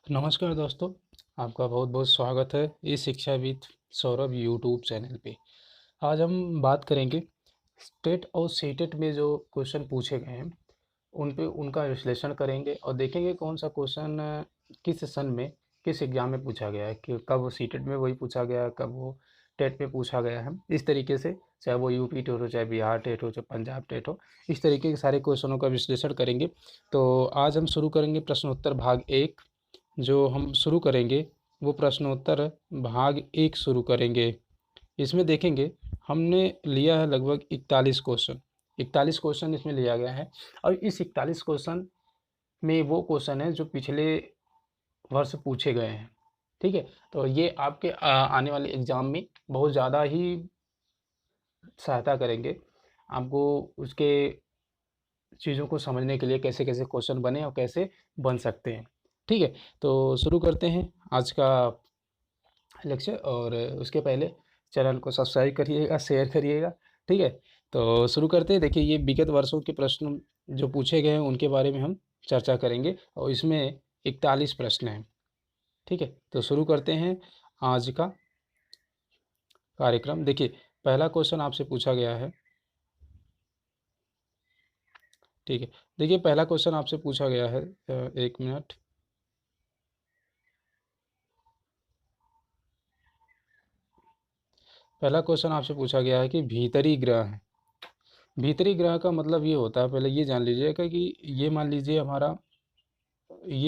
नमस्कार दोस्तों, आपका बहुत बहुत स्वागत है इस शिक्षाविद सौरभ यूट्यूब चैनल पे। आज हम बात करेंगे स्टेट और सीटेट में जो क्वेश्चन पूछे गए हैं उन पे उनका विश्लेषण करेंगे और देखेंगे कौन सा क्वेश्चन किस सन में किस एग्जाम में पूछा गया है, कि कब वो सीटेट में वही पूछा गया है, कब वो टेट में पूछा गया है। इस तरीके से चाहे वो यूपी टेट हो, चाहे बिहार टेट हो, चाहे पंजाब टेट हो, इस तरीके के सारे क्वेश्चनों का विश्लेषण करेंगे। तो आज हम शुरू करेंगे प्रश्नोत्तर भाग एक। जो हम शुरू करेंगे वो प्रश्नोत्तर भाग एक शुरू करेंगे। इसमें देखेंगे हमने लिया है लगभग 41 क्वेश्चन इसमें लिया गया है। और इस 41 क्वेश्चन में वो क्वेश्चन है जो पिछले वर्ष पूछे गए हैं। ठीक है, तो ये आपके आने वाले एग्जाम में बहुत ज़्यादा ही सहायता करेंगे आपको उसके चीज़ों को समझने के लिए, कैसे कैसे क्वेश्चन बने और कैसे बन सकते हैं। ठीक है, तो शुरू करते हैं आज का लेक्चर। और उसके पहले चैनल को सब्सक्राइब करिएगा, शेयर करिएगा। ठीक है, तो शुरू करते हैं। देखिए, ये विगत वर्षों के प्रश्न जो पूछे गए हैं उनके बारे में हम चर्चा करेंगे और इसमें 41 प्रश्न हैं। ठीक है, तो शुरू करते हैं आज का कार्यक्रम। देखिए, पहला क्वेश्चन आपसे पूछा गया है। ठीक है, देखिए पहला क्वेश्चन आपसे पूछा गया है। एक मिनट। पहला क्वेश्चन आपसे पूछा गया है कि भीतरी ग्रह है। भीतरी ग्रह का मतलब ये होता है, पहले ये जान लीजिएगा कि ये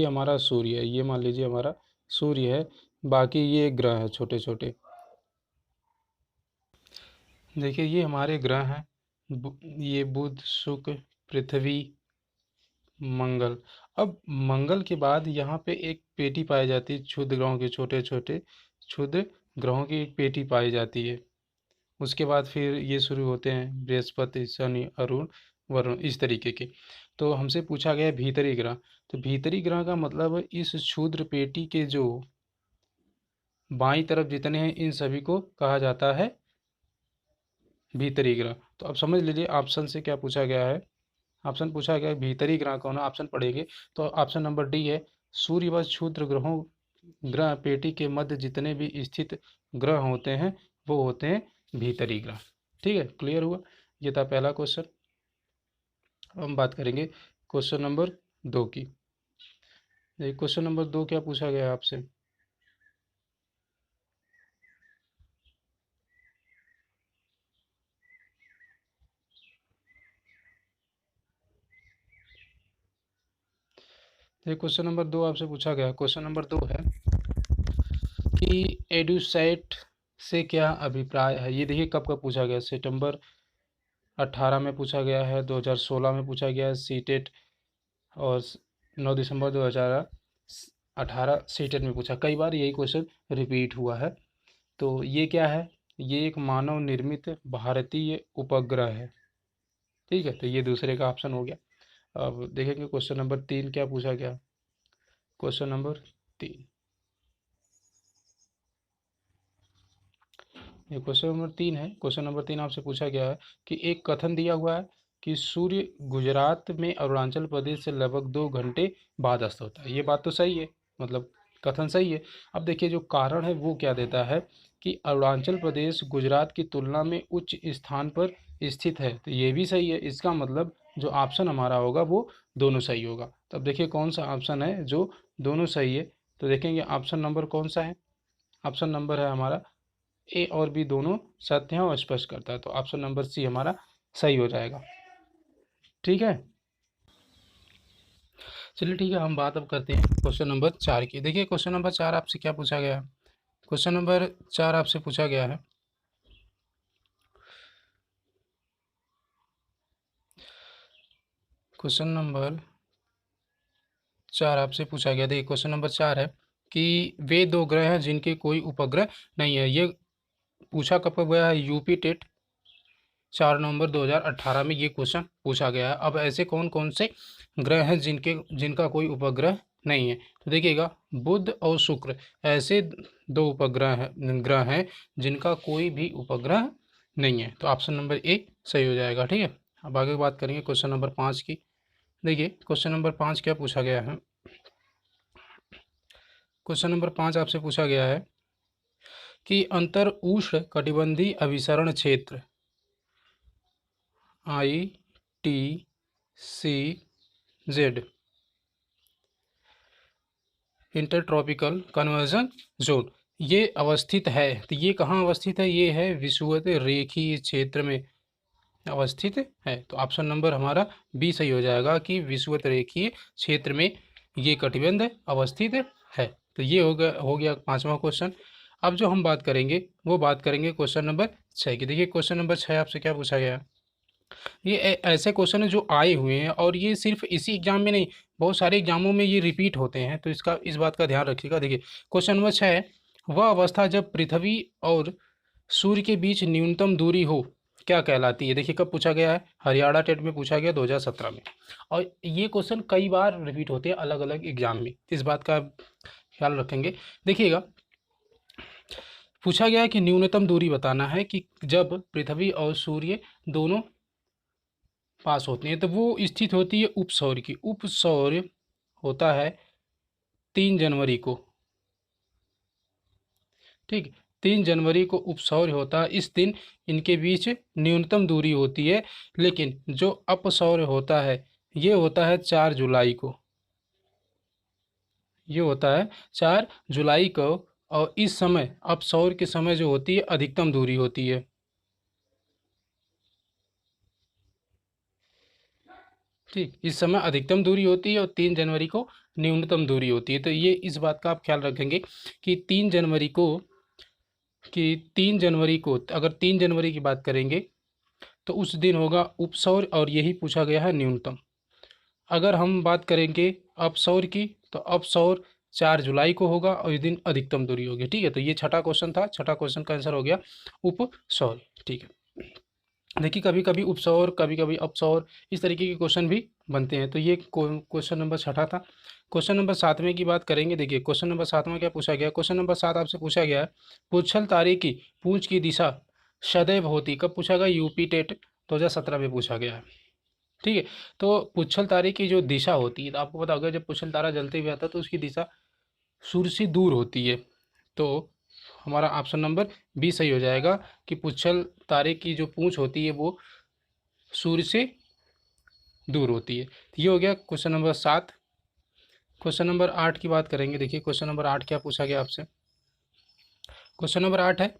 हमारा सूर्य है। ये मान लीजिए हमारा सूर्य है, बाकी ये ग्रह है छोटे छोटे। देखिए, ये हमारे ग्रह हैं। ये बुध, शुक्र, पृथ्वी, मंगल। अब मंगल के बाद यहाँ पे एक पेटी पाई जाती है, क्षुद्र ग्रहों के, छोटे छोटे क्षुद्र ग्रहों की एक पेटी पाई जाती है। उसके बाद फिर ये शुरू होते हैं बृहस्पति, शनि, अरुण, वरुण, इस तरीके के। तो हमसे पूछा गया है भीतरी ग्रह। तो भीतरी ग्रह का मतलब है इस क्षुद्र पेटी के जो बाईं तरफ जितने हैं इन सभी को कहा जाता है भीतरी ग्रह। तो अब समझ लीजिए ऑप्शन से क्या पूछा गया है। ऑप्शन पूछा गया है भीतरी ग्रह कौन है। ऑप्शन पढ़ेंगे तो ऑप्शन नंबर डी है। सूर्य व क्षुद्र ग्रहों ग्रह पेटी के मध्य जितने भी स्थित ग्रह होते हैं वो होते हैं भीतरी ग्रह। ठीक है, क्लियर हुआ। ये था पहला क्वेश्चन। अब हम बात करेंगे क्वेश्चन नंबर 2 की। देखिए, क्वेश्चन नंबर 2 क्या पूछा गया है आपसे। देखिए, क्वेश्चन नंबर 2 आपसे पूछा गया। क्वेश्चन नंबर 2 है कि एडुसैट से क्या अभिप्राय है। ये देखिए कब कब पूछा गया। सितंबर 18 में पूछा गया है, 2016 में पूछा गया है सीटेट, और 9 दिसंबर 2018 सीटेट में पूछा। कई बार यही क्वेश्चन रिपीट हुआ है। तो ये क्या है, ये एक मानव निर्मित भारतीय उपग्रह है। ठीक है, तो ये दूसरे का ऑप्शन हो गया। अब देखेंगे क्वेश्चन नंबर 3 क्या पूछा गया। क्वेश्चन नंबर 3, ये क्वेश्चन नंबर 3 है। क्वेश्चन नंबर 3 आपसे पूछा गया है कि एक कथन दिया हुआ है कि सूर्य गुजरात में अरुणाचल प्रदेश से लगभग 2 घंटे बाद अस्त होता है। ये बात तो सही है, मतलब कथन सही है। अब देखिए जो कारण है वो क्या देता है कि अरुणाचल प्रदेश गुजरात की तुलना में उच्च स्थान पर स्थित है। तो ये भी सही है। इसका मतलब जो ऑप्शन हमारा होगा वो दोनों सही होगा। तो अब देखिए कौन सा ऑप्शन है जो दोनों सही है। तो देखेंगे ऑप्शन नंबर कौन सा है। ऑप्शन नंबर है हमारा ए और बी दोनों सत्य है और स्पष्ट करता है। तो ऑप्शन नंबर सी हमारा सही हो जाएगा। ठीक है, चलिए ठीक है, हम बात अब करते हैं क्वेश्चन नंबर 4 की। देखिए क्वेश्चन नंबर 4 आपसे क्या पूछा गया है। क्वेश्चन नंबर 4 आपसे पूछा गया है क्वेश्चन नंबर 4 आपसे पूछा गया। देखिए क्वेश्चन नंबर 4 है कि वे दो ग्रह हैं जिनके कोई उपग्रह नहीं है। ये पूछा कब गया है, यूपी टेट 4 नवंबर 2018 में ये क्वेश्चन पूछा गया है। अब ऐसे कौन कौन से ग्रह हैं जिनका कोई उपग्रह नहीं है। तो देखिएगा बुध और शुक्र ऐसे दो ग्रह हैं जिनका कोई भी उपग्रह नहीं है। तो ऑप्शन नंबर ए सही हो जाएगा। ठीक है, अब आगे बात करेंगे क्वेश्चन नंबर 5 की। देखिए क्वेश्चन नंबर 5 क्या पूछा गया है। क्वेश्चन नंबर 5 आपसे पूछा गया है कि अंतर उष्ण कटिबंधीय अभिसरण क्षेत्र ITCZ इंटरट्रॉपिकल कन्वर्जन जोन ये अवस्थित है। तो ये कहाँ अवस्थित है? ये है विषुवत रेखीय क्षेत्र में अवस्थित है। तो ऑप्शन नंबर हमारा बी सही हो जाएगा कि विषुवत रेखीय क्षेत्र में ये कटिबंध अवस्थित है। तो ये हो गया 5वां क्वेश्चन। अब जो हम बात करेंगे वो बात करेंगे क्वेश्चन नंबर 6 की। देखिए क्वेश्चन नंबर 6 आपसे क्या पूछा गया है। ये ऐसे क्वेश्चन है जो आए हुए हैं और ये सिर्फ इसी एग्जाम में नहीं, बहुत सारे एग्जामों में ये रिपीट होते हैं, तो इस बात का ध्यान रखिएगा। देखिए क्वेश्चन नंबर 6 है, वह अवस्था जब पृथ्वी और सूर्य के बीच न्यूनतम दूरी हो क्या कहलाती है? देखिए कब पूछा गया है? हरियाणा टेट में पूछा गया 2017 में। और ये क्वेश्चन कई बार रिपीट होते हैं अलग अलग एग्जाम में, इस बात का ख्याल रखेंगे। देखिएगा पूछा गया है कि न्यूनतम दूरी बताना है कि जब पृथ्वी और सूर्य दोनों पास होती हैं तो वो स्थित होती है उपसौर्य की। उपसौर्य होता है 3 जनवरी को, ठीक, 3 जनवरी को उपसौर्य होता है। इस दिन इनके बीच न्यूनतम दूरी होती है। लेकिन जो अपसौर्य होता है ये होता है 4 जुलाई को, ये होता है 4 जुलाई को। और इस समय अपसौर्य के समय जो होती है अधिकतम दूरी होती है, ठीक, इस समय अधिकतम दूरी होती है और 3 जनवरी को न्यूनतम दूरी होती है। तो ये इस बात का आप ख्याल रखेंगे कि 3 जनवरी को अगर 3 जनवरी की बात करेंगे तो उस दिन होगा उपसौर और यही पूछा गया है न्यूनतम। अगर हम बात करेंगे अपसौर की तो अपसौर 4 जुलाई को होगा और इस दिन अधिकतम दूरी होगी, ठीक है। तो ये छठा क्वेश्चन था, छठा क्वेश्चन का आंसर हो गया उपसौर, ठीक है। देखिए कभी कभी उपसौर कभी कभी अपसौर इस तरीके के क्वेश्चन भी बनते हैं। तो ये क्वेश्चन नंबर 6 था। क्वेश्चन नंबर 7वें की बात करेंगे। देखिए क्वेश्चन नंबर 7वां क्या पूछा गया? क्वेश्चन नंबर 7 आपसे पूछा गया है, पुच्छल तारे की पूंछ की दिशा सदैव होती, कब पूछा गया? यूपी टेट 2017 में पूछा गया है, ठीक है। तो पुच्छल तारे की जो दिशा होती है, तो आपको पता होगा जब पुच्छल तारा जलते हुए आता है तो उसकी दिशा सूर्य से दूर होती है। तो हमारा ऑप्शन नंबर बी सही हो जाएगा कि पुच्छल तारे की जो पूंछ होती है वो सूर्य से दूर होती है। तो ये हो गया क्वेश्चन नंबर 7। क्वेश्चन नंबर 8 की बात करेंगे। देखिए क्वेश्चन नंबर 8 क्या पूछा गया आपसे? क्वेश्चन नंबर 8 है,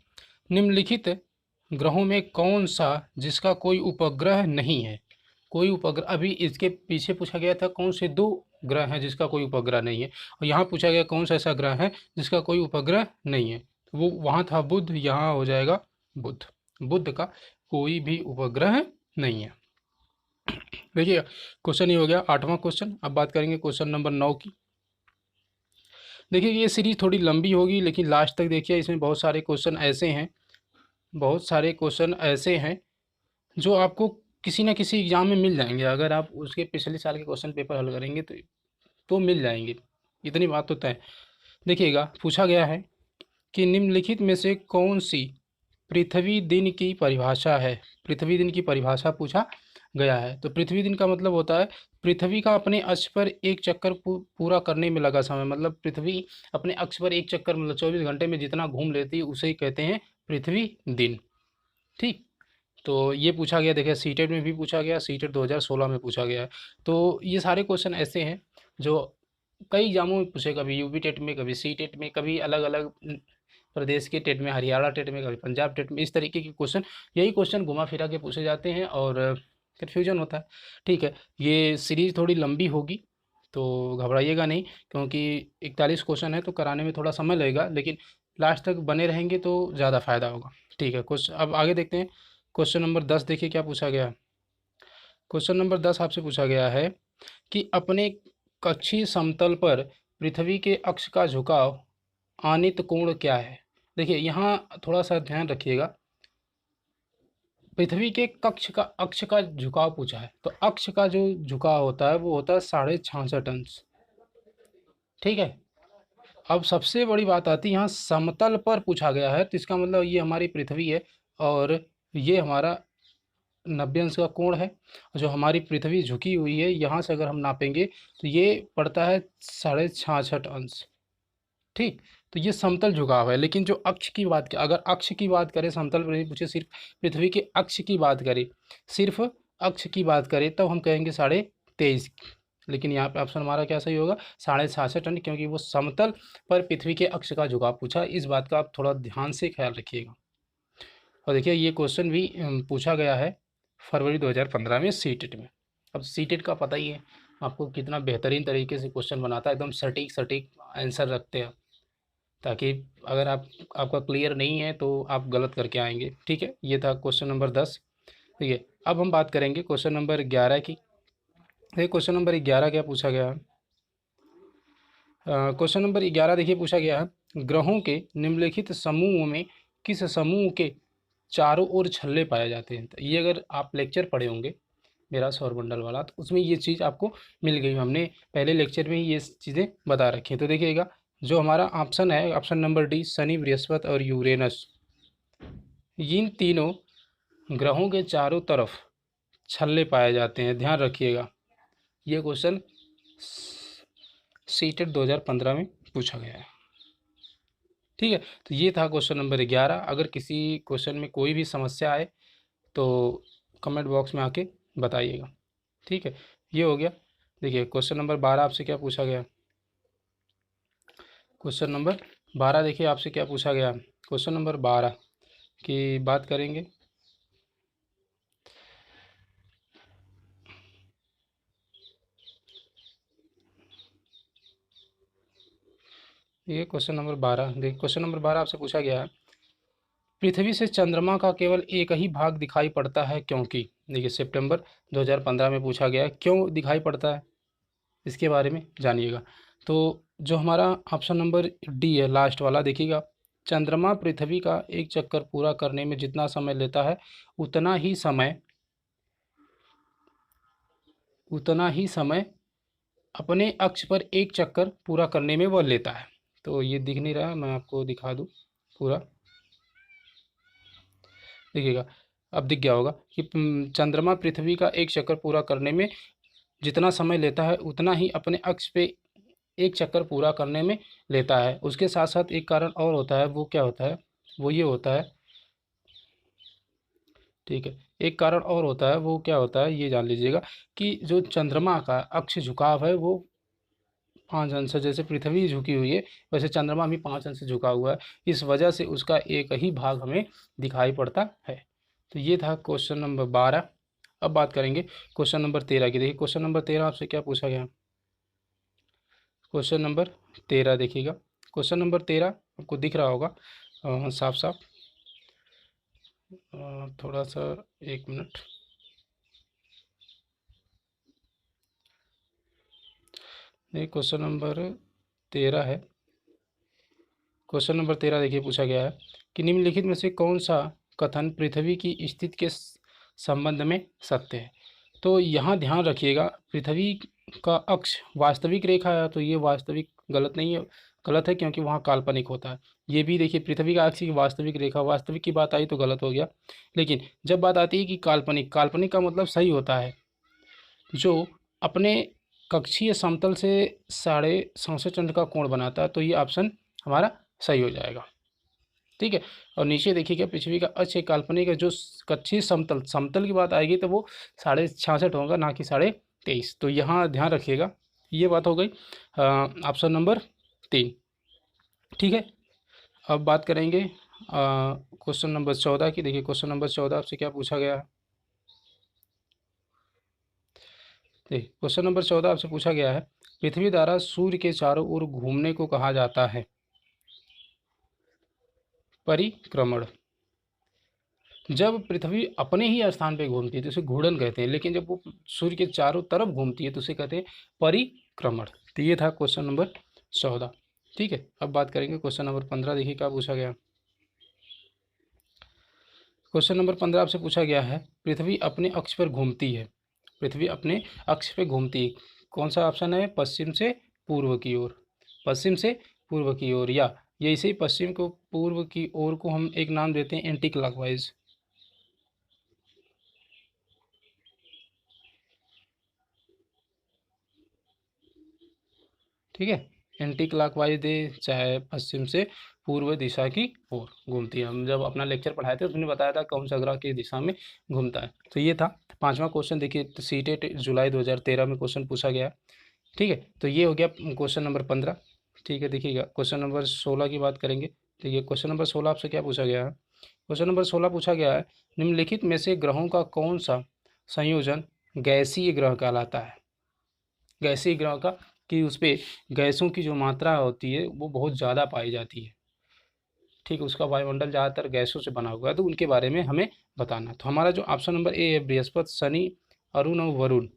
निम्नलिखित ग्रहों में कौन सा जिसका कोई उपग्रह नहीं है? कोई उपग्रह, अभी इसके पीछे पूछा गया था कौन से 2 ग्रह हैं जिसका कोई उपग्रह नहीं है, और यहाँ पूछा गया कौन सा ऐसा ग्रह है जिसका कोई उपग्रह नहीं है। तो वो वहाँ था बुध, यहाँ हो जाएगा बुध। बुध का कोई भी उपग्रह नहीं है। देखिए क्वेश्चन ये हो गया 8वां क्वेश्चन। अब बात करेंगे क्वेश्चन नंबर 9 की। देखिए ये सीरीज थोड़ी लंबी होगी लेकिन लास्ट तक देखिए, इसमें बहुत सारे क्वेश्चन ऐसे हैं, बहुत सारे क्वेश्चन ऐसे हैं जो आपको किसी ना किसी एग्जाम में मिल जाएंगे। अगर आप उसके पिछले साल के क्वेश्चन पेपर हल करेंगे तो मिल जाएंगे, इतनी बात तो तय। देखिएगा पूछा गया है कि निम्नलिखित में से कौन सी पृथ्वी दिन की परिभाषा है? पृथ्वी दिन की परिभाषा पूछा गया है। तो पृथ्वी दिन का मतलब होता है पृथ्वी का अपने अक्ष पर एक चक्कर पूरा करने में लगा समय, मतलब पृथ्वी अपने अक्ष पर एक चक्कर मतलब 24 घंटे में जितना घूम लेती है उसे ही कहते हैं पृथ्वी दिन, ठीक। तो ये पूछा गया, देखिए सीटेट में भी पूछा गया, सीटेट 2016 में पूछा गया है। तो ये सारे क्वेश्चन ऐसे हैं जो कई एग्जामों में पूछे, कभी यूपी टेट में, कभी सी टेट में, कभी अलग अलग प्रदेश के टेट में, हरियाणा टेट में, कभी पंजाब टेट में, इस तरीके के क्वेश्चन, यही क्वेश्चन घुमा फिरा के पूछे जाते हैं और कन्फ्यूजन होता है, ठीक है। ये सीरीज थोड़ी लंबी होगी तो घबराइएगा नहीं, क्योंकि 41 क्वेश्चन है तो कराने में थोड़ा समय लगेगा, लेकिन लास्ट तक बने रहेंगे तो ज़्यादा फायदा होगा, ठीक है। क्वेश्चन अब आगे देखते हैं। क्वेश्चन नंबर 10 देखिए क्या पूछा गया है। क्वेश्चन नंबर 10 आपसे पूछा गया है कि अपने कक्षीय समतल पर पृथ्वी के अक्ष का झुकाव आनित कोण क्या है? देखिए यहाँ थोड़ा सा ध्यान रखिएगा, पृथ्वी के अक्ष का झुकाव पूछा है, तो अक्ष का जो झुकाव होता है वो होता है 66.5 अंश, ठीक है। अब सबसे बड़ी बात आती है यहाँ समतल पर पूछा गया है, तो इसका मतलब ये हमारी पृथ्वी है और ये हमारा 90 अंश का कोण है। जो हमारी पृथ्वी झुकी हुई है यहाँ से अगर हम नापेंगे तो ये पड़ता है 66.5 अंश, ठीक। तो ये समतल झुकाव है, लेकिन जो अक्ष की बात, अगर अक्ष की बात करें, समतल पर नहीं पूछे, सिर्फ पृथ्वी के अक्ष की बात करें, सिर्फ अक्ष की बात करें, तब हम कहेंगे 23.5। लेकिन यहाँ पे ऑप्शन हमारा क्या सही होगा, 66.5 टन, क्योंकि वो समतल पर पृथ्वी के अक्ष का झुकाव पूछा। इस बात का आप थोड़ा ध्यान से ख्याल रखिएगा। और देखिए ये क्वेश्चन भी पूछा गया है फरवरी 2015 में सीटेट में। अब सीटेट का पता ही है आपको कितना बेहतरीन तरीके से क्वेश्चन बनाता है, एकदम सटीक सटीक आंसर रखते हैं, ताकि अगर आपका क्लियर नहीं है तो आप गलत करके आएंगे। ठीक है, ये था क्वेश्चन नंबर 10। ठीक है, अब हम बात करेंगे क्वेश्चन नंबर 11 की। देखिए क्वेश्चन नंबर 11 क्या पूछा गया है। क्वेश्चन नंबर 11 देखिए पूछा गया है, ग्रहों के निम्नलिखित समूह में किस समूह के चारों ओर छल्ले पाए जाते हैं। तो ये अगर आप लेक्चर पढ़े होंगे मेरा सौरमंडल वाला, तो उसमें ये चीज़ आपको मिल गई, हमने पहले लेक्चर में ही ये चीज़ें बता रखी हैं। तो देखिएगा जो हमारा ऑप्शन है, option number D, Shani, Brihaspati और यूरेनस, इन तीनों ग्रहों के चारों तरफ छल्ले पाए जाते हैं। ध्यान रखिएगा, ये क्वेश्चन सीटेट 2015 में पूछा गया है। ठीक है, तो ये था क्वेश्चन नंबर 11। अगर किसी क्वेश्चन में कोई भी समस्या आए तो कमेंट बॉक्स में आके बताइएगा। ठीक है, ये हो गया। देखिए क्वेश्चन नंबर 12 आपसे क्या पूछा गया। क्वेश्चन नंबर 12 देखिए आपसे क्या पूछा गया। क्वेश्चन नंबर 12 की बात करेंगे। ये क्वेश्चन नंबर 12, देखिए क्वेश्चन नंबर 12 आपसे पूछा गया है, पृथ्वी से चंद्रमा का केवल एक ही भाग दिखाई पड़ता है क्योंकि। देखिए सितंबर 2015 में पूछा गया है, क्यों दिखाई पड़ता है, इसके बारे में जानिएगा। तो जो हमारा ऑप्शन नंबर डी है लास्ट वाला, देखिएगा, चंद्रमा पृथ्वी का एक चक्कर पूरा करने में जितना समय लेता है उतना ही समय अपने अक्ष पर एक चक्कर पूरा करने में वह लेता है। तो ये दिख नहीं रहा, मैं आपको दिखा दूँ पूरा। देखिएगा, अब दिख गया होगा कि चंद्रमा पृथ्वी का एक चक्कर पूरा करने में जितना समय लेता है उतना ही अपने अक्ष पे एक चक्कर पूरा करने में लेता है। उसके साथ साथ एक कारण और होता है, वो क्या होता है, वो ये होता है। ठीक है, एक कारण और होता है, वो क्या होता है ये जान लीजिएगा, कि जो चंद्रमा का अक्ष झुकाव है वो 5 अंश है। जैसे पृथ्वी झुकी हुई है, वैसे चंद्रमा भी 5 अंश से झुका हुआ है। इस वजह से उसका एक ही भाग हमें दिखाई पड़ता है। तो ये था क्वेश्चन नंबर 12। अब बात करेंगे क्वेश्चन नंबर 13 की। देखिए क्वेश्चन नंबर 13 आपसे क्या पूछा गया। क्वेश्चन नंबर 13 देखिएगा, क्वेश्चन नंबर 13 आपको दिख रहा होगा साफ साफ। थोड़ा सा, 1 मिनट। ये क्वेश्चन नंबर 13 है। क्वेश्चन नंबर 13 देखिए पूछा गया है कि निम्नलिखित में से कौन सा कथन पृथ्वी की स्थिति के संबंध में सत्य है। तो यहाँ ध्यान रखिएगा, पृथ्वी का अक्ष वास्तविक रेखा है, तो ये वास्तविक गलत नहीं है, गलत है क्योंकि वहाँ काल्पनिक होता है। ये भी देखिए पृथ्वी का अक्ष की वास्तविक रेखा, वास्तविक की बात आई तो गलत हो गया। लेकिन जब बात आती है कि काल्पनिक, काल्पनिक का मतलब सही होता है, जो अपने कक्षीय समतल से 67.5 का कोण बनाता है। तो ये ऑप्शन हमारा सही हो जाएगा। ठीक है, और नीचे देखिएगा पृथ्वी का अक्ष एक काल्पनिक है, जो कक्षीय समतल, समतल की बात आएगी तो वो 66.5 होगा, ना कि 23.5। तो यहाँ ध्यान रखिएगा, ये बात हो गई ऑप्शन नंबर 3। ठीक है, अब बात करेंगे क्वेश्चन नंबर 14 की। देखिए क्वेश्चन नंबर 14 आपसे क्या पूछा गया है। देखिए क्वेश्चन नंबर 14 आपसे पूछा गया है, पृथ्वी द्वारा सूर्य के चारों ओर घूमने को कहा जाता है परिक्रमण। जब पृथ्वी अपने ही स्थान पे घूमती है तो उसे घूर्णन कहते हैं, लेकिन जब वो सूर्य के चारों तरफ घूमती है तो उसे कहते हैं परिक्रमण। तो ये था क्वेश्चन नंबर 14। ठीक है, अब बात करेंगे क्वेश्चन नंबर 15। देखिए क्या पूछा गया। क्वेश्चन नंबर 15 आपसे पूछा गया है, पृथ्वी अपने अक्ष पर घूमती है, पृथ्वी अपने अक्ष पे घूमती है। कौन सा ऑप्शन है, पश्चिम से पूर्व की ओर, पश्चिम से पूर्व की ओर, या ये इसे पश्चिम को पूर्व की ओर को हम एक नाम देते हैं एंटी क्लॉकवाइज। ठीक है, एंटी क्लॉकवाइज दे चाहे पश्चिम से पूर्व दिशा की ओर घूमती है। हम जब अपना लेक्चर पढ़ाए थे उसमें बताया था कौन सा ग्रह किस दिशा में घूमता है। तो ये था 5वां क्वेश्चन। देखिए तो सीटेट जुलाई 2013 में क्वेश्चन पूछा गया है। ठीक है, तो ये हो गया क्वेश्चन नंबर 15। ठीक है, देखिएगा क्वेश्चन नंबर 16 की बात करेंगे। देखिए क्वेश्चन नंबर 16 आपसे क्या पूछा गया है। क्वेश्चन नंबर 16 पूछा गया है, निम्नलिखित में से ग्रहों का कौन सा संयोजन गैसीय ग्रह कहलाता है। गैसीय ग्रह का कि उस पे गैसों की जो मात्रा होती है वो बहुत ज़्यादा पाई जाती है। ठीक, उसका वायुमंडल ज़्यादातर गैसों से बना हुआ है, तो उनके बारे में हमें बताना। तो हमारा जो ऑप्शन नंबर ए है, बृहस्पति, शनि, अरुण और वरुण,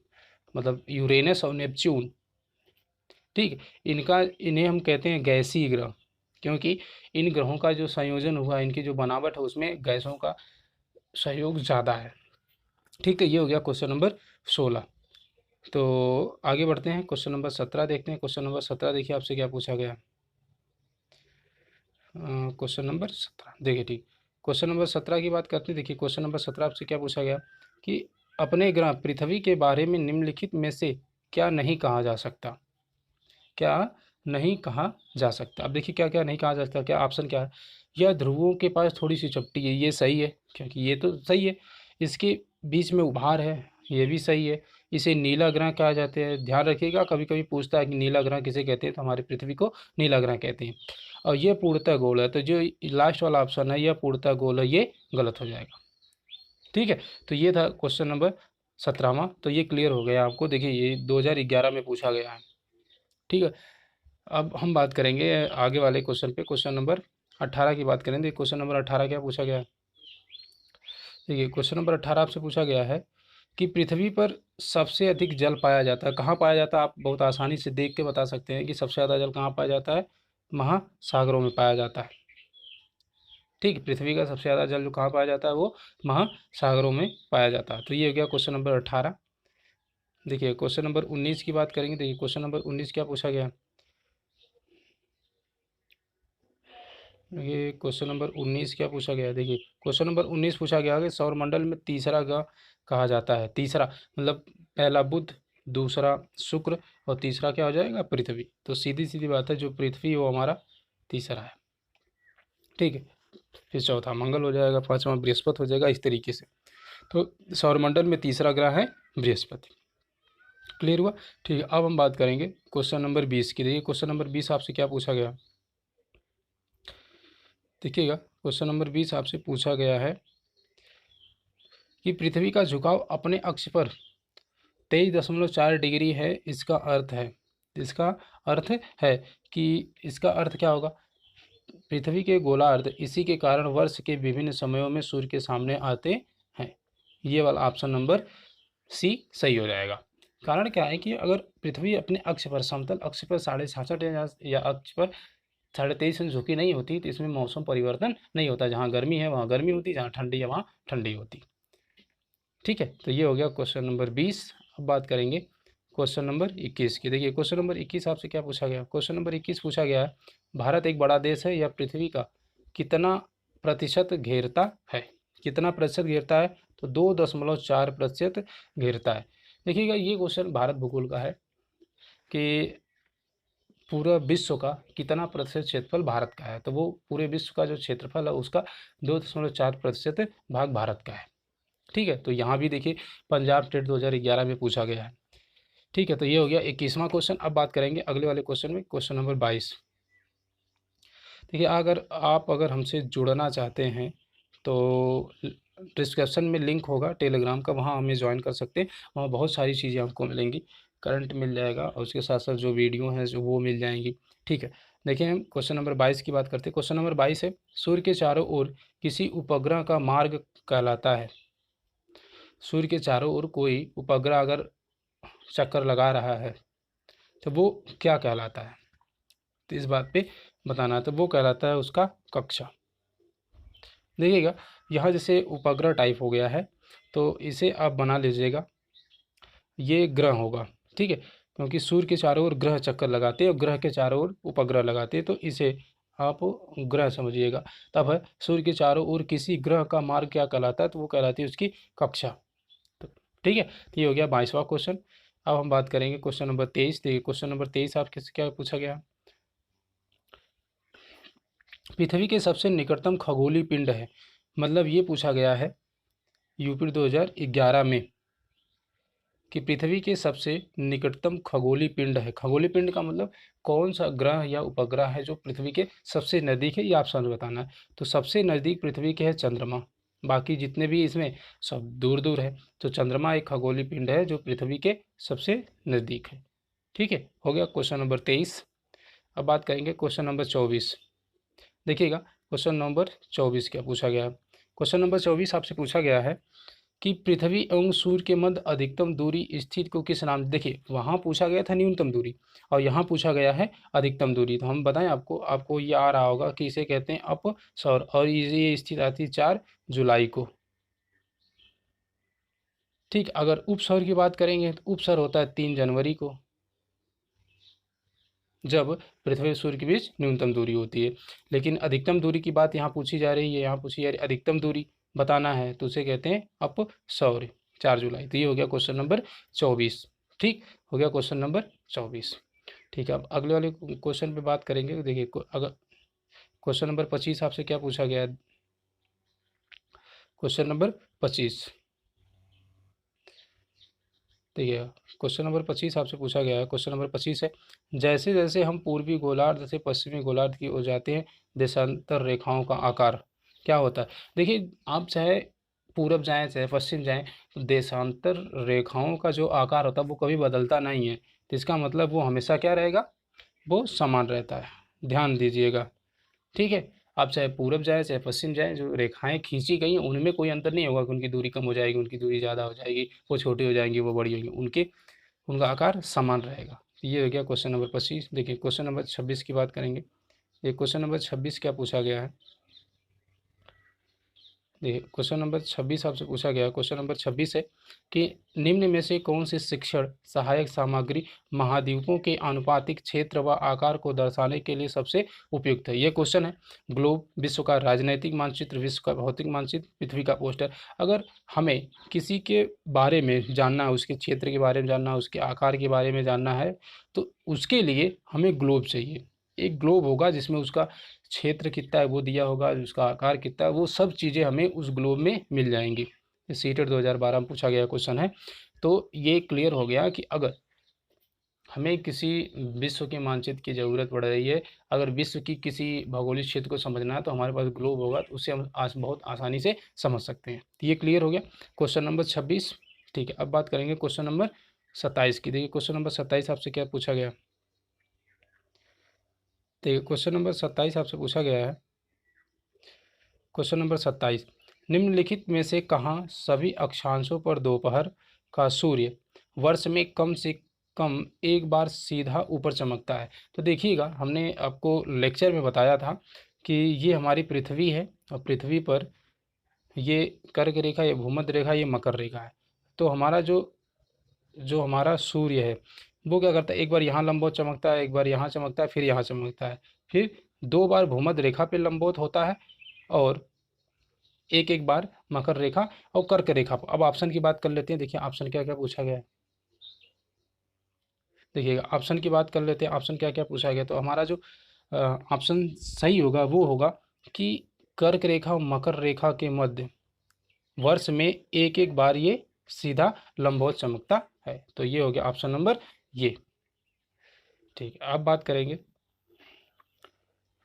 मतलब यूरेनस और नेपच्यून। ठीक, इन्हें हम कहते हैं गैसीय ग्रह, क्योंकि इन ग्रहों का जो संयोजन हुआ, इनकी जो बनावट है उसमें गैसों का सहयोग ज़्यादा है। ठीक है, ये हो गया क्वेश्चन नंबर 16। तो आगे बढ़ते हैं, क्वेश्चन नंबर 17 देखते हैं। क्वेश्चन नंबर 17 देखिए आपसे क्या पूछा गया। क्वेश्चन नंबर 17 देखिए। ठीक, क्वेश्चन नंबर 17 की बात करते हैं। देखिए क्वेश्चन नंबर 17 आपसे क्या पूछा गया कि अपने ग्रह पृथ्वी के बारे में निम्नलिखित में से क्या नहीं कहा जा सकता। क्या नहीं कहा जा सकता। अब देखिए क्या क्या नहीं कहा जा सकता, क्या ऑप्शन क्या है। यह ध्रुवों के पास थोड़ी सी चपटी है, ये सही है क्योंकि ये तो सही है। इसके बीच में उभार है, ये भी सही है। इसे नीला ग्रह कहा जाते हैं। ध्यान रखिएगा, कभी कभी पूछता है कि नीला ग्रह किसे कहते हैं, तो हमारी पृथ्वी को नीला ग्रह कहते हैं। और ये पूर्णतः गोल है, तो जो लास्ट वाला ऑप्शन है यह पूर्णतः गोल है, ये गलत हो जाएगा। ठीक है, तो ये था क्वेश्चन नंबर 17वां। तो ये क्लियर हो गया आपको। देखिए ये 2011 में पूछा गया है। ठीक है, अब हम बात करेंगे आगे वाले क्वेश्चन पे। क्वेश्चन नंबर 18 की बात करेंगे। क्वेश्चन नंबर 18 क्या पूछा गया है। देखिए क्वेश्चन नंबर 18 आपसे पूछा गया है कि पृथ्वी पर सबसे अधिक जल पाया जाता है, कहाँ पाया जाता है। आप बहुत आसानी से देख के बता सकते हैं कि सबसे ज़्यादा जल कहाँ पाया जाता है, महासागरों में पाया जाता है। ठीक, पृथ्वी का सबसे ज़्यादा जल जो कहाँ पाया जाता है वो महासागरों में पाया जाता है। तो ये हो गया क्वेश्चन नंबर 18। देखिए क्वेश्चन नंबर 19 की बात करेंगे। देखिए क्वेश्चन नंबर 19 क्या पूछा गया। ये क्वेश्चन नंबर 19 क्या पूछा गया है। देखिए क्वेश्चन नंबर 19 पूछा गया है कि सौरमंडल में तीसरा ग्रह कहा जाता है। तीसरा मतलब पहला बुध, दूसरा शुक्र और तीसरा क्या हो जाएगा, पृथ्वी। तो सीधी सीधी बात है, जो पृथ्वी है वो हमारा तीसरा है। ठीक है, फिर चौथा मंगल हो जाएगा, पांचवा बृहस्पति हो जाएगा, इस तरीके से। तो सौरमंडल में तीसरा ग्रह है बृहस्पति। क्लियर हुआ। ठीक है, अब हम बात करेंगे क्वेश्चन नंबर 20 की। देखिए क्वेश्चन नंबर 20 आपसे क्या पूछा गया। देखिएगा क्वेश्चन नंबर 20 आपसे पूछा गया है कि पृथ्वी का झुकाव अपने अक्ष पर 23.4 डिग्री है। इसका अर्थ है कि इसका अर्थ क्या होगा। पृथ्वी के गोलार्ध इसी के कारण वर्ष के विभिन्न समयों में सूर्य के सामने आते हैं। ये वाला ऑप्शन नंबर सी सही हो जाएगा। कारण क्या है कि अगर पृथ्वी अपने अक्ष पर, समतल अक्ष पर 66.5 या अक्ष पर 23.5 इंच झुकी नहीं होती, तो इसमें मौसम परिवर्तन नहीं होता। जहाँ गर्मी है वहाँ गर्मी होती, जहाँ ठंडी है वहाँ ठंडी होती। ठीक है, तो ये हो गया क्वेश्चन नंबर 20। अब बात करेंगे क्वेश्चन नंबर 21 की। देखिए क्वेश्चन नंबर 21 आपसे क्या पूछा गया। क्वेश्चन नंबर 21 पूछा गया है, भारत एक बड़ा देश है, यह पृथ्वी का कितना प्रतिशत घेरता है। कितना प्रतिशत घेरता है, तो 2.4% घेरता है। देखिएगा ये क्वेश्चन भारत भूगोल का है कि पूरा विश्व का कितना प्रतिशत क्षेत्रफल भारत का है। तो वो पूरे विश्व का जो क्षेत्रफल है उसका 2.4% भाग भारत का है। ठीक है, तो यहाँ भी देखिए पंजाब स्टेट 2011 में पूछा गया है। ठीक है, तो ये हो गया 21वां क्वेश्चन। अब बात करेंगे अगले वाले क्वेश्चन में, क्वेश्चन नंबर 22। देखिए अगर हमसे जुड़ना चाहते हैं तो डिस्क्रिप्शन में लिंक होगा टेलीग्राम का, वहाँ हमें ज्वाइन कर सकते हैं। वहाँ बहुत सारी चीज़ें आपको मिलेंगी, करंट मिल जाएगा और उसके साथ साथ जो वीडियो हैं जो वो मिल जाएंगी। ठीक है, देखिए हम क्वेश्चन नंबर 22 की बात करते हैं। क्वेश्चन नंबर 22 है, सूर्य के चारों ओर किसी उपग्रह का मार्ग कहलाता है। सूर्य के चारों ओर कोई उपग्रह अगर चक्कर लगा रहा है तो वो क्या कहलाता है। तो इस बात पे बताना है, तो वो कहलाता है उसका कक्षा। देखिएगा यहाँ जैसे उपग्रह टाइप हो गया है, तो इसे आप बना लीजिएगा, ये ग्रह होगा। ठीक है, क्योंकि सूर्य के चारों ओर ग्रह चक्कर लगाते हैं और ग्रह के चारों ओर उपग्रह लगाते हैं, तो इसे आप ग्रह समझिएगा। तब है सूर्य के चारों ओर किसी ग्रह का मार्ग क्या कहलाता है, तो वो कहलाती है उसकी कक्षा। तो ठीक है, तो ये हो गया 22वां क्वेश्चन। अब हम बात करेंगे क्वेश्चन नंबर 23। देखिए क्वेश्चन नंबर 23 आप किससे क्या पूछा गया। पृथ्वी के सबसे निकटतम खगोलीय पिंड है, मतलब ये पूछा गया है यूपी 2011 में कि पृथ्वी के सबसे निकटतम खगोलीय पिंड है। खगोलीय पिंड का मतलब कौन सा ग्रह या उपग्रह है जो पृथ्वी के सबसे नज़दीक है, ये आप समझ बताना है। तो सबसे नज़दीक पृथ्वी के है चंद्रमा, बाकी जितने भी इसमें सब दूर दूर है। तो चंद्रमा एक खगोलीय पिंड है जो पृथ्वी के सबसे नज़दीक है। ठीक है, हो गया क्वेश्चन नंबर 23। अब बात करेंगे क्वेश्चन नंबर 24। देखिएगा क्वेश्चन नंबर 24 क्या पूछा गया है। क्वेश्चन नंबर 24 आपसे पूछा गया है कि पृथ्वी एवं सूर्य के मध्य अधिकतम दूरी स्थित को किस नाम। देखिए वहाँ पूछा गया था न्यूनतम दूरी और यहाँ पूछा गया है अधिकतम दूरी। तो हम बताएं आपको, आपको ये आ रहा होगा कि इसे कहते हैं अप सौर, और ये स्थित आती है 4 जुलाई को। ठीक, अगर उप सौर की बात करेंगे तो उप सौर होता है 3 जनवरी को, जब पृथ्वी और सूर्य के बीच न्यूनतम दूरी होती है। लेकिन अधिकतम दूरी की बात यहाँ पूछी जा रही है, यहाँ पूछी जा रही है अधिकतम दूरी बताना है, तो उसे कहते हैं अप सौर, 4 जुलाई। तो ये हो गया क्वेश्चन नंबर 24। ठीक, हो गया क्वेश्चन नंबर 24। ठीक है, अब अगले वाले क्वेश्चन पे बात करेंगे। तो देखिए अगर क्वेश्चन नंबर 25 आपसे क्या पूछा गया है। क्वेश्चन नंबर 25 देखिए, क्वेश्चन नंबर 25 आपसे पूछा गया है। क्वेश्चन नंबर 25 है, जैसे जैसे हम पूर्वी गोलार्ध से पश्चिमी गोलार्ध की ओर जाते हैं, देशांतर रेखाओं का आकार क्या होता है। देखिए आप चाहे पूरब जाएं चाहे पश्चिम जाएं, तो देशांतर रेखाओं का जो आकार होता है वो कभी बदलता नहीं है। तो इसका मतलब वो हमेशा क्या रहेगा, वो समान रहता है, ध्यान दीजिएगा। ठीक है, आप चाहे पूरब जाए चाहे पश्चिम जाए, जो रेखाएं खींची गई हैं उनमें कोई अंतर नहीं होगा कि उनकी दूरी कम हो जाएगी, उनकी दूरी ज़्यादा हो जाएगी, वो छोटी हो जाएंगी, वो बड़ी होगी, उनके उनका आकार समान रहेगा। ये हो गया क्वेश्चन नंबर 25। देखिए क्वेश्चन नंबर 26 की बात करेंगे। ये क्वेश्चन नंबर 26 क्या पूछा गया है। देखिए क्वेश्चन नंबर 26 आपसे पूछा गया है। क्वेश्चन नंबर 26 है कि निम्न में से कौन सी शिक्षण सहायक सामग्री महाद्वीपों के आनुपातिक क्षेत्र व आकार को दर्शाने के लिए सबसे उपयुक्त है। ये क्वेश्चन है। ग्लोब, विश्व का राजनैतिक मानचित्र, विश्व का भौतिक मानचित्र, पृथ्वी का पोस्टर। अगर हमें किसी के बारे में जानना है, उसके क्षेत्र के बारे में जानना है, उसके आकार के बारे में जानना है, तो उसके लिए हमें ग्लोब चाहिए। एक ग्लोब होगा जिसमें उसका क्षेत्र कितना है वो दिया होगा, उसका आकार कितना है, वो सब चीज़ें हमें उस ग्लोब में मिल जाएंगी। सीटेट 2012 में पूछा गया क्वेश्चन है। तो ये क्लियर हो गया कि अगर हमें किसी विश्व के मानचित्र की ज़रूरत पड़ रही है, अगर विश्व की किसी भौगोलिक क्षेत्र को समझना है, तो हमारे पास ग्लोब होगा, तो उससे हम आज बहुत आसानी से समझ सकते हैं। तो ये क्लियर हो गया क्वेश्चन नंबर 26। ठीक है, अब बात करेंगे क्वेश्चन नंबर 27 की। देखिए क्वेश्चन नंबर 27 आपसे क्या पूछा गया। देखिए क्वेश्चन नंबर 27 आपसे पूछा गया है। क्वेश्चन नंबर 27, निम्नलिखित में से कहाँ सभी अक्षांशों पर दोपहर का सूर्य वर्ष में कम से कम एक बार सीधा ऊपर चमकता है। तो देखिएगा हमने आपको लेक्चर में बताया था कि ये हमारी पृथ्वी है और पृथ्वी पर ये कर्क रेखा, ये भूमध्य रेखा, ये मकर रेखा है। तो हमारा जो जो हमारा सूर्य है वो क्या करता है, एक बार यहाँ लंबवत चमकता है, एक बार यहाँ चमकता है, फिर यहाँ चमकता है, फिर 2 बार भूमध्य रेखा पे लंबवत होता है और एक एक बार मकर रेखा और कर्क रेखा। अब ऑप्शन की बात कर लेते हैं। देखिए ऑप्शन क्या क्या पूछा गया है। देखिएगा ऑप्शन की बात कर लेते हैं, ऑप्शन क्या क्या पूछा गया। तो हमारा जो ऑप्शन सही होगा वो होगा कि कर्क रेखा और मकर रेखा के मध्य वर्ष में एक एक बार ये सीधा लंबवत चमकता है। तो ये हो गया ऑप्शन नंबर ये। ठीक है, अब बात करेंगे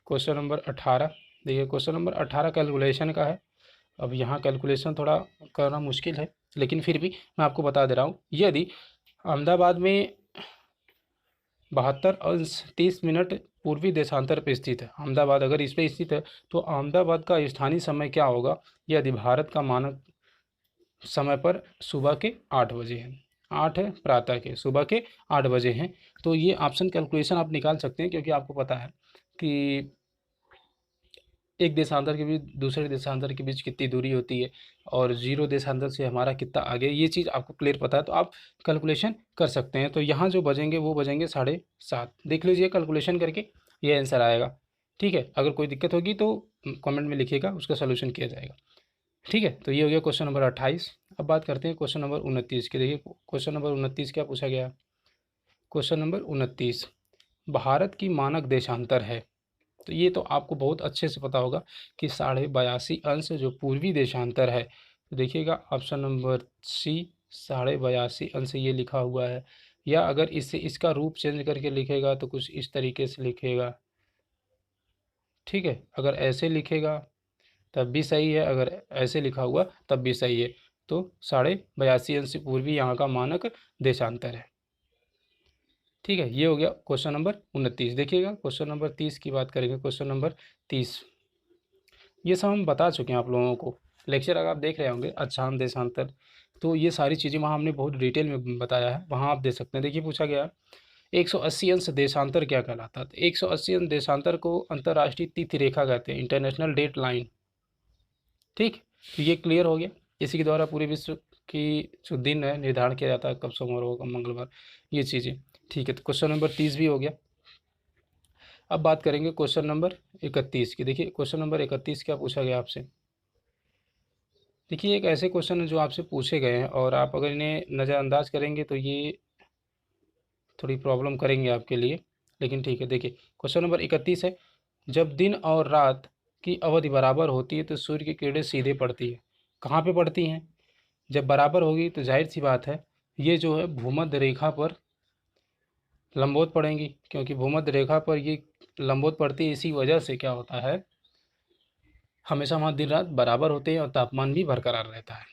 क्वेश्चन नंबर 18। देखिए क्वेश्चन नंबर 18 कैलकुलेशन का है। अब यहाँ कैलकुलेशन थोड़ा करना मुश्किल है, लेकिन फिर भी मैं आपको बता दे रहा हूँ। यदि अहमदाबाद में 72 अंश 30 मिनट पूर्वी देशांतर पर स्थित है, अहमदाबाद अगर इस पर स्थित है, तो अहमदाबाद का स्थानीय समय क्या होगा यदि भारत का मानक समय पर सुबह के 8 बजे हैं। 8 है प्रातः के, सुबह के 8 बजे हैं। तो ये ऑप्शन कैलकुलेशन आप निकाल सकते हैं, क्योंकि आपको पता है कि एक देशांतर के बीच दूसरे देशांतर के बीच कितनी दूरी होती है और 0 देशांतर से हमारा कितना आगे, ये चीज़ आपको क्लियर पता है, तो आप कैलकुलेशन कर सकते हैं। तो यहाँ जो बजेंगे वो बजेंगे 7:30। देख लीजिए कैलकुलेशन करके, ये आंसर आएगा। ठीक है, अगर कोई दिक्कत होगी तो कमेंट में लिखिएगा, उसका सलूशन किया जाएगा। ठीक है, तो ये हो गया क्वेश्चन नंबर 28। अब बात करते हैं क्वेश्चन नंबर 29 की। देखिए क्वेश्चन नंबर 29 क्या पूछा गया। क्वेश्चन नंबर 29, भारत की मानक देशांतर है तो ये तो आपको बहुत अच्छे से पता होगा कि 82.5 अंश जो पूर्वी देशांतर है। तो देखिएगा ऑप्शन नंबर सी, 82.5 अंश ये लिखा हुआ है। या अगर इससे इसका रूप चेंज करके लिखेगा तो कुछ इस तरीके से लिखेगा, ठीक है। अगर ऐसे लिखेगा तब भी सही है, अगर ऐसे लिखा हुआ तब भी सही है। तो 82.5 अंश पूर्वी यहाँ का मानक देशांतर है, ठीक है। ये हो गया क्वेश्चन नंबर 29। देखिएगा क्वेश्चन नंबर 30 की बात करेंगे। क्वेश्चन नंबर 30 ये सब हम बता चुके हैं आप लोगों को। लेक्चर अगर आप देख रहे होंगे अक्षांश देशांतर, तो ये सारी चीज़ें वहाँ हमने बहुत डिटेल में बताया है, वहाँ आप देख सकते हैं। देखिए पूछा गया 180 अंश देशांतर क्या कहलाता है। तो 180 अंश देशांतर को अंतर्राष्ट्रीय तिथि रेखा कहते हैं, इंटरनेशनल डेट लाइन, ठीक। तो ये क्लियर हो गया। इसी के द्वारा पूरे विश्व की जो दिन है निर्धारण किया जाता है, कब सोमवार होगा मंगलवार, ये चीज़ें, ठीक है। तो क्वेश्चन नंबर 30 भी हो गया। अब बात करेंगे क्वेश्चन नंबर 31 की। देखिए क्वेश्चन नंबर 31 क्या पूछा गया आपसे। देखिए एक ऐसे क्वेश्चन है जो आपसे पूछे गए हैं और आप अगर इन्हें नज़रअंदाज करेंगे तो ये थोड़ी प्रॉब्लम करेंगे आपके लिए, लेकिन ठीक है। देखिए क्वेश्चन नंबर 31 है, जब दिन और रात की अवधि बराबर होती है तो सूर्य की किरणें सीधे पड़ती है। कहाँ पे पड़ती हैं? जब बराबर होगी तो जाहिर सी बात है ये जो है भूमध्य रेखा पर लंबवत पड़ेंगी, क्योंकि भूमध्य रेखा पर ये लंबवत पड़ती है। इसी वजह से क्या होता है, हमेशा वहाँ दिन रात बराबर होते हैं और तापमान भी बरकरार रहता है,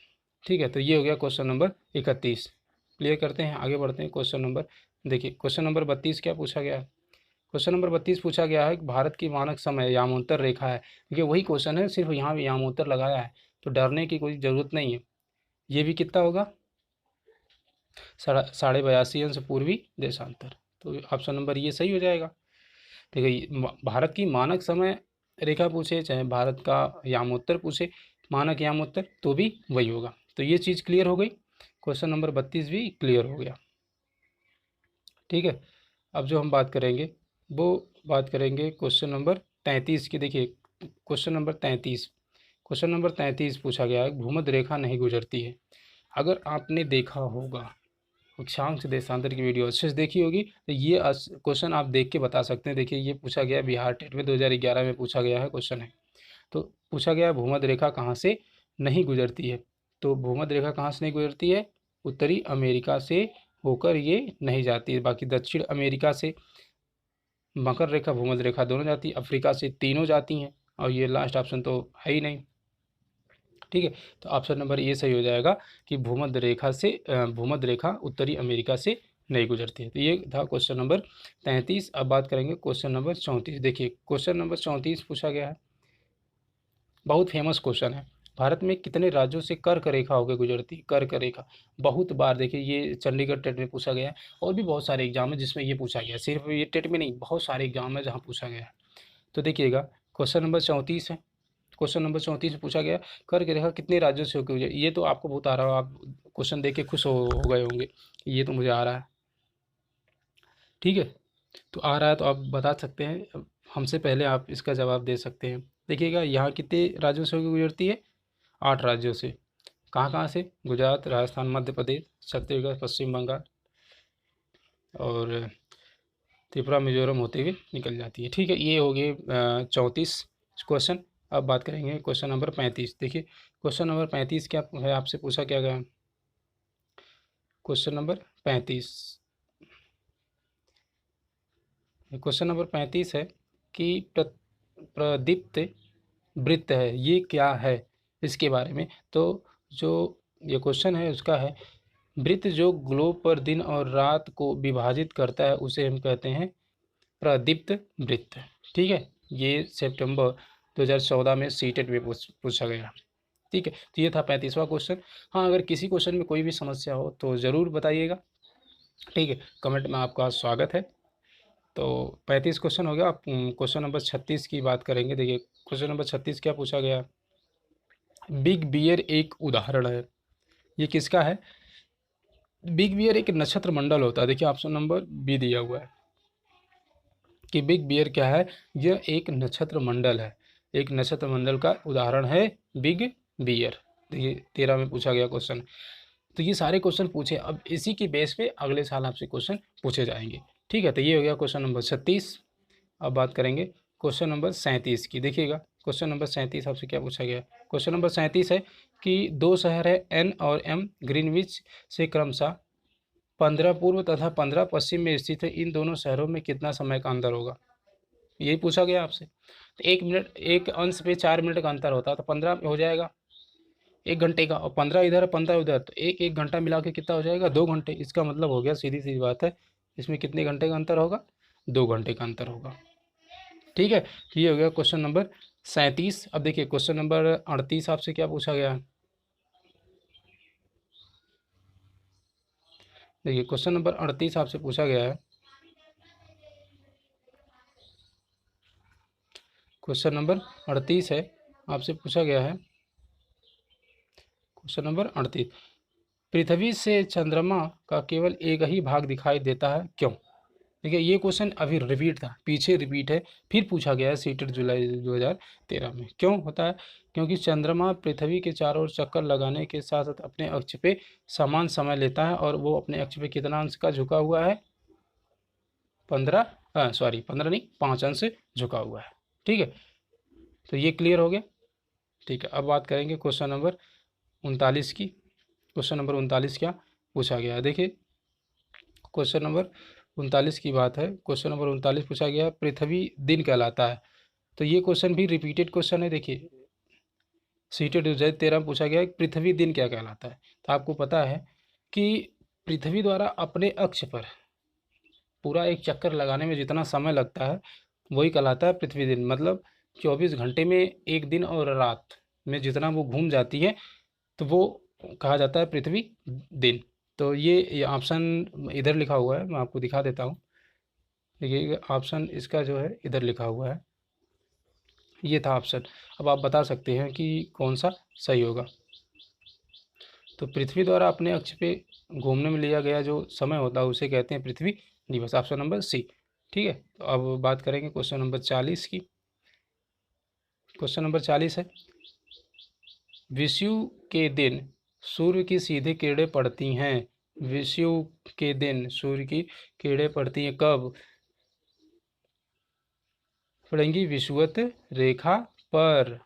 ठीक है। तो ये हो गया क्वेश्चन नंबर 31। क्लियर करते हैं, आगे बढ़ते हैं क्वेश्चन नंबर। देखिए क्वेश्चन नंबर 32 क्या पूछा गया है। क्वेश्चन नंबर 32 पूछा गया है कि भारत की मानक समय यामोत्तर रेखा है। देखिए वही क्वेश्चन है, सिर्फ यहाँ भी यामोत्तर लगाया है, तो डरने की कोई ज़रूरत नहीं है। ये भी कितना होगा, 82.5 अंश पूर्वी देशांतर। तो ऑप्शन नंबर ये सही हो जाएगा। देखिए भारत की मानक समय रेखा पूछे चाहे भारत का यामोत्तर पूछे, मानक यामोत्तर, तो भी वही होगा। तो ये चीज़ क्लियर हो गई। क्वेश्चन नंबर 32 भी क्लियर हो गया, ठीक है। अब जो हम बात करेंगे वो बात करेंगे क्वेश्चन नंबर 33 की। देखिए क्वेश्चन नंबर 33, क्वेश्चन नंबर 33 पूछा गया है, भूमध्य रेखा नहीं गुजरती है। अगर आपने देखा होगा अक्षांश देशांतर की वीडियो अच्छे से देखी होगी तो ये क्वेश्चन आप देख के बता सकते हैं। देखिए ये पूछा गया बिहार टेट में 2011 में पूछा गया है क्वेश्चन है। तो पूछा गया भूमध्य रेखा कहाँ से नहीं गुजरती है। तो भूमध्य रेखा कहाँ से नहीं गुजरती है, उत्तरी अमेरिका से होकर ये नहीं जाती है। बाकी दक्षिण अमेरिका से मकर रेखा भूमध्य रेखा दोनों जाती है, अफ्रीका से तीनों जाती हैं, और ये लास्ट ऑप्शन तो है ही नहीं, ठीक है। तो ऑप्शन नंबर ये सही हो जाएगा कि भूमध्य रेखा उत्तरी अमेरिका से नहीं गुजरती है। तो ये था क्वेश्चन नंबर 33। अब बात करेंगे क्वेश्चन नंबर 34। देखिए क्वेश्चन नंबर 34 पूछा गया है, बहुत फेमस क्वेश्चन है। भारत में कितने राज्यों से कर्क रेखा होकर गुजरती है? कर्क रेखा बहुत बार, देखिए ये चंडीगढ़ टेट में पूछा गया है, और भी बहुत सारे एग्जाम है जिसमें ये पूछा गया है। सिर्फ ये टेट में नहीं, बहुत सारे एग्जाम है जहाँ पूछा गया है। तो देखिएगा क्वेश्चन नंबर 34 है। क्वेश्चन नंबर 34 में पूछा गया कर्क रेखा कितने राज्यों से होकर गुजरी। ये तो आपको बहुत आ रहा हो, आप क्वेश्चन देख के खुश हो गए होंगे, ये तो मुझे आ रहा है, ठीक है। तो आ रहा है तो आप बता सकते हैं, अब हमसे पहले आप इसका जवाब दे सकते हैं। देखिएगा यहाँ कितने राज्यों से होकर गुजरती है, 8 राज्यों से। कहाँ कहाँ से, गुजरात, राजस्थान, मध्य प्रदेश, छत्तीसगढ़, पश्चिम बंगाल और त्रिपुरा, मिजोरम होते हुए निकल जाती है, ठीक है। ये हो गए 34 क्वेश्चन। अब बात करेंगे क्वेश्चन नंबर 35। देखिए क्वेश्चन नंबर 35 क्या है, आपसे पूछा क्या गया। क्वेश्चन नंबर 35, क्वेश्चन नंबर 35 है कि प्रदीप्त वृत्त है, ये क्या है, इसके बारे में। तो जो ये क्वेश्चन है उसका है, वृत्त जो ग्लोब पर दिन और रात को विभाजित करता है उसे हम कहते हैं प्रदीप्त वृत्त, ठीक है। ये सितंबर 2014 में सीटेट में पूछा गया, ठीक है। तो ये था 35वां क्वेश्चन। हाँ अगर किसी क्वेश्चन में कोई भी समस्या हो तो ज़रूर बताइएगा, ठीक है। कमेंट में आपका स्वागत है। तो 35 क्वेश्चन हो गया। आप क्वेश्चन नंबर 36 की बात करेंगे। देखिए क्वेश्चन नंबर 36 क्या पूछा गया, बिग बियर एक उदाहरण है, ये किसका है। बिग बियर एक नक्षत्र मंडल होता है। देखिए ऑप्शन नंबर बी दिया हुआ है कि बिग बियर क्या है, यह एक नक्षत्र मंडल है। एक नक्षत्र मंडल का उदाहरण है बिग बियर। देखिए 13 में पूछा गया क्वेश्चन। तो ये सारे क्वेश्चन पूछे, अब इसी की बेस पे अगले साल आपसे क्वेश्चन पूछे जाएंगे, ठीक है। तो ये हो गया क्वेश्चन नंबर 36। अब बात करेंगे क्वेश्चन नंबर 37 की। देखिएगा क्वेश्चन नंबर 37 आपसे क्या पूछा गया है। क्वेश्चन नंबर 37 है कि दो शहर है एन और एम ग्रीनविच से क्रमशः 15 पूर्व तथा 15 पश्चिम में स्थित है। इन दोनों शहरों में कितना समय का अंतर होगा, यही पूछा गया आपसे। तो 1 मिनट, एक अंश पे 4 मिनट का अंतर होता है, तो 15 हो जाएगा 1 घंटे का, और 15 इधर है 15 उधर, तो एक एक घंटा मिला के कितना हो जाएगा, 2 घंटे। इसका मतलब हो गया, सीधी सीधी बात है, इसमें कितने घंटे का अंतर होगा, 2 घंटे का अंतर होगा। ठीक है, तो ये हो गया क्वेश्चन नंबर 37। अब देखिए क्वेश्चन नंबर 38 आपसे क्या पूछा गया है। देखिए क्वेश्चन नंबर 38 आपसे पूछा गया है। क्वेश्चन नंबर 38 है, आपसे पूछा गया है क्वेश्चन नंबर 38, पृथ्वी से चंद्रमा का केवल एक ही भाग दिखाई देता है, क्यों। देखिए ये क्वेश्चन अभी रिपीट था, पीछे रिपीट है, फिर पूछा गया है सीटेड जुलाई 2013 में। क्यों होता है, क्योंकि चंद्रमा पृथ्वी के चारों ओर चक्कर लगाने के साथ साथ अपने अक्ष पे समान समय लेता है, और वो अपने अक्ष पे कितना अंश का झुका हुआ है, 15 सॉरी 15 नहीं 5 अंश झुका हुआ है। ठीक है, तो ये क्लियर हो गया। ठीक है, अब बात करेंगे क्वेश्चन नंबर 39 की। क्वेश्चन नंबर 39 क्या पूछा गया है, देखिए क्वेश्चन नंबर 39 की बात है। क्वेश्चन नंबर 39 पूछा गया, पृथ्वी दिन कहलाता है। तो ये क्वेश्चन भी रिपीटेड क्वेश्चन है। देखिए सीटेड 2013 में पूछा गया है कि पृथ्वी दिन क्या कहलाता है। तो आपको पता है कि पृथ्वी द्वारा अपने अक्ष पर पूरा एक चक्कर लगाने में जितना समय लगता है, वही कहलाता है पृथ्वी दिन। मतलब 24 घंटे में एक दिन और रात में जितना वो घूम जाती है, तो वो कहा जाता है पृथ्वी दिन। तो ये ऑप्शन इधर लिखा हुआ है, मैं आपको दिखा देता हूँ। देखिए ऑप्शन इसका जो है इधर लिखा हुआ है, ये था ऑप्शन। अब आप बता सकते हैं कि कौन सा सही होगा। तो पृथ्वी द्वारा अपने अक्ष पे घूमने में लिया गया जो समय होता है उसे कहते हैं पृथ्वी दिवस, ऑप्शन नंबर सी। ठीक है, तो अब बात करेंगे क्वेश्चन नंबर 40 की। क्वेश्चन नंबर 40 है, विषुव के दिन सूर्य की सीधी किरणें पड़ती हैं। विषुव के दिन सूर्य की किरणें पड़ती हैं कब, पड़ेंगी विषुवत रेखा पर,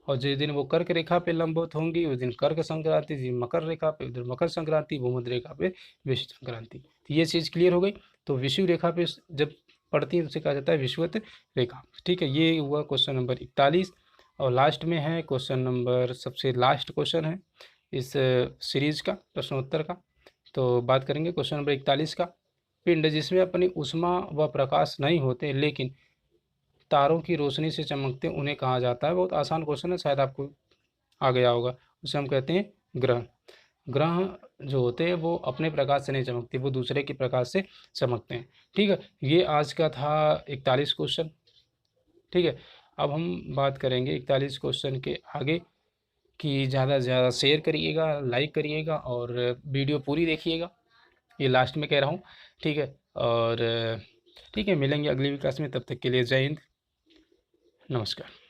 और जिस दिन वो कर्क रेखा पे लंबवत होंगी उस दिन कर्क संक्रांति, जिस दिन मकर रेखा पे उधर मकर संक्रांति, भूमध्य रेखा पे विषुव संक्रांति। तो ये चीज़ क्लियर हो गई। तो विषुव रेखा पे जब पड़ती है तो उसे कहा जाता है विषुवत रेखा। ठीक है, ये हुआ क्वेश्चन नंबर 41। और लास्ट में है क्वेश्चन नंबर, सबसे लास्ट क्वेश्चन है इस सीरीज का प्रश्नोत्तर का। तो बात करेंगे क्वेश्चन नंबर 41 का, पिंड जिसमें अपनी उष्मा व प्रकाश नहीं होते लेकिन तारों की रोशनी से चमकते उन्हें कहा जाता है। बहुत आसान क्वेश्चन है, शायद आपको आ गया होगा। उसे हम कहते हैं ग्रह। ग्रह जो होते हैं वो अपने प्रकाश से नहीं चमकते, वो दूसरे के प्रकाश से चमकते हैं। ठीक है, ये आज का था 41 क्वेश्चन। ठीक है, अब हम बात करेंगे 41 क्वेश्चन के आगे कि ज़्यादा से ज़्यादा शेयर करिएगा, लाइक करिएगा और वीडियो पूरी देखिएगा, ये लास्ट में कह रहा हूँ। ठीक है, और ठीक है, मिलेंगे अगली क्लास में, तब तक के लिए जय हिंद, नमस्कार।